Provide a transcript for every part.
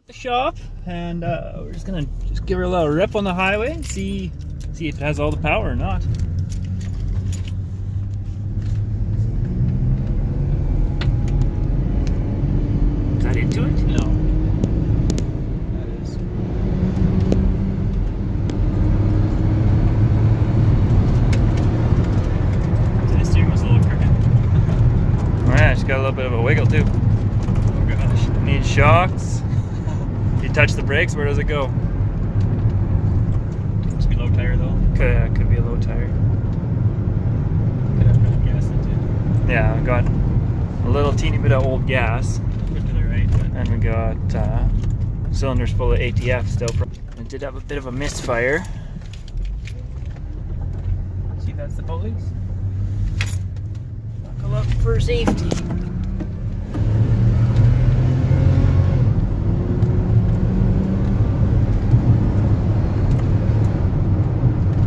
At the shop, and we're just gonna give her a little rip on the highway and see if it has all the power or not. Is that into it? No. That is. The steering was a little crooked. Oh yeah, she's got a little bit of a wiggle too. Oh gosh. Needs shocks. You touch the brakes, where does it go? Must be low tire though. Could be a low tire. Could have bad gas in it. Yeah, we got a little teeny bit of old gas. Good to the right, but And we got cylinders full of ATF still. It did have a bit of a misfire. see that's the police. Buckle up for safety.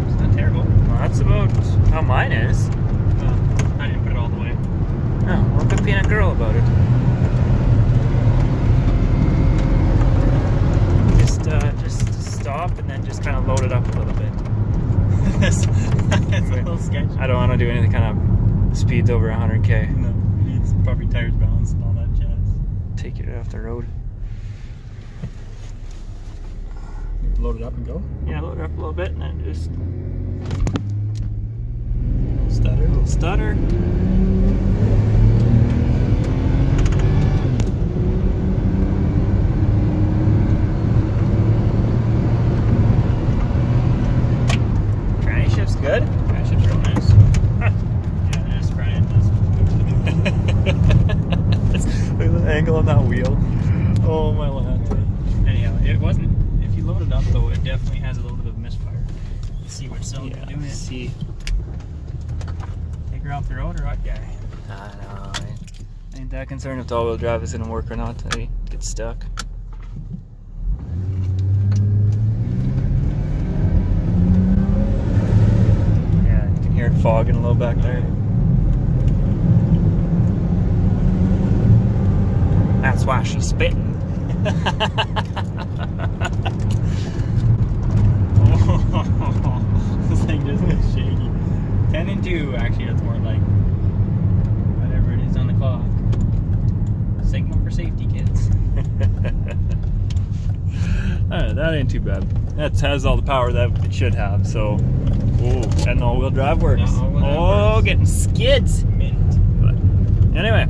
It's not terrible. Well, that's about how mine is. Well, I didn't put it all the way. Oh, well, quit being a girl about it. Just stop and then just kind of load it up a little bit. It's a little sketchy. I don't want to do anything kind of speeds over 100k. No, it needs proper tires balance and all that jazz. Take it off the road. Load it up and go. Yeah, load it up a little bit and then just Stutter. little stutter. Tranny shift's good. That ship's real nice. Yeah, there's front end. Look at the angle on that wheel. Oh my land. Anyhow, it wasn't. If you load it up though, it definitely has a little bit of misfire. Let's see which cylinder Yeah, doing it. see. Take her off the road or what, guy? I know. I ain't that concerned if the all-wheel drive is gonna work or not. I get stuck. Yeah, you can hear it fogging a little back there. That's why she's spitting. Oh, this thing just gets shaky. 10 and 2, actually, that's more like whatever it is on the clock. Signal for safety, kids. Alright, that ain't too bad. That has all the power that it should have, so. Oh, and all-wheel drive works. Yeah, all-wheel drive Oh, works. getting skids. Mint. But anyway.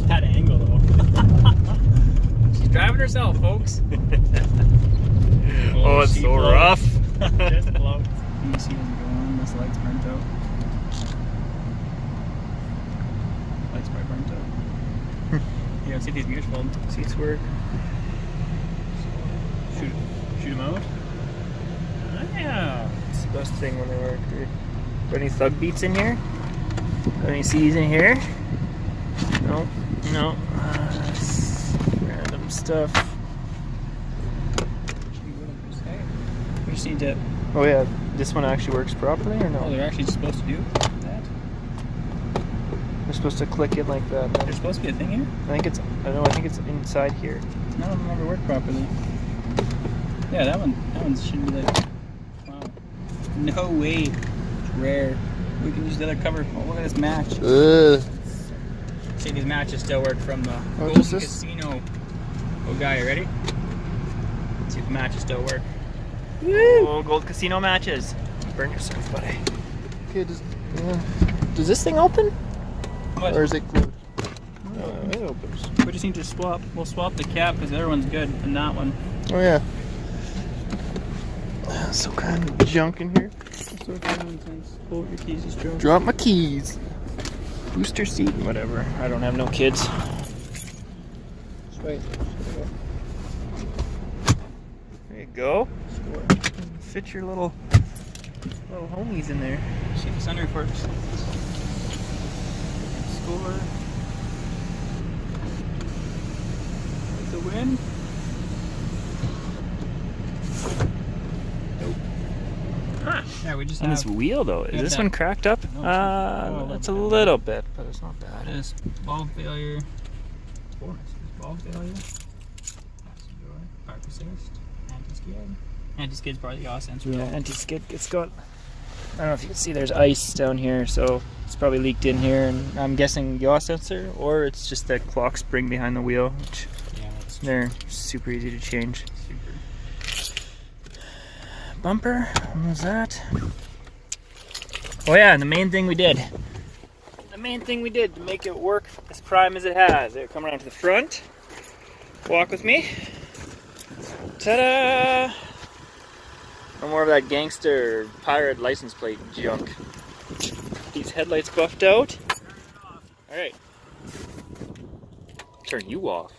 That angle, though. She's driving herself, folks. Oh, it's she so floats. rough. Just floats. You see what's going on? This light's burnt out. Light's probably burnt out. Yeah, see these mirrors fold. Seats work. Shoot them out. Yeah. It's the best thing when they work. Got any thug beats in here? Got any C's in here? No. No. Random stuff. We just need to. Oh yeah, this one actually works properly or Oh, no? they're actually supposed to do that. We're supposed to click it like that. There's supposed to be a thing here? I think it's. I don't know. I think it's inside here. None of them ever work properly. Yeah, that one should be like. Wow. No way. It's rare. We can use the other cover. Oh, look at this match. See, these matches still work from the Volvo just this? Casino. Oh, guy, you ready? Let's see if the matches still work. Oh, gold casino matches. Burn yourself, buddy. Okay, does this thing open? What? Or is it glued? Oh, it opens. We just need to swap. We'll swap the cap because the other one's good, and that one. Oh yeah. Some kind of junk in here. So pull your keys, just drove. Drop my keys. Booster seat and whatever. I don't have no kids. Wait. There you go. Score. Fit your little homies in there. See if the sunroof works. Score. With the wind. Nope. Huh. Yeah, we just And have. this wheel though, is Yeah, this that- one cracked up? No, It's a little bit, but it's not bad. This valve failure. Valve failure. That's the joy. assist, anti-skid. Anti-skid's probably the yaw sensor. Yeah, anti-skid. It's got, I don't know if you can see, there's ice down here, so it's probably leaked in here, and I'm guessing yaw sensor, or it's just the clock spring behind the wheel, which Yeah, that's they're super easy to change. super. Bumper, what was that? Oh yeah, and the main thing we did. The main thing we did to make it work as prime as it has. There, come around to the front. Walk with me. Ta-da! No more of that gangster pirate license plate junk. These headlights buffed out. Alright. Turn you off.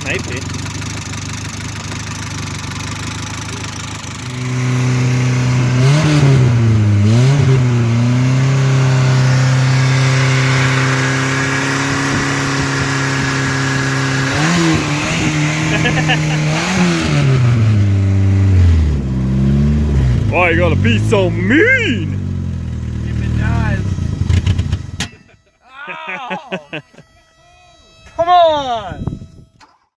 Might be. Why you gotta be so mean? If it does. Ow! Come on!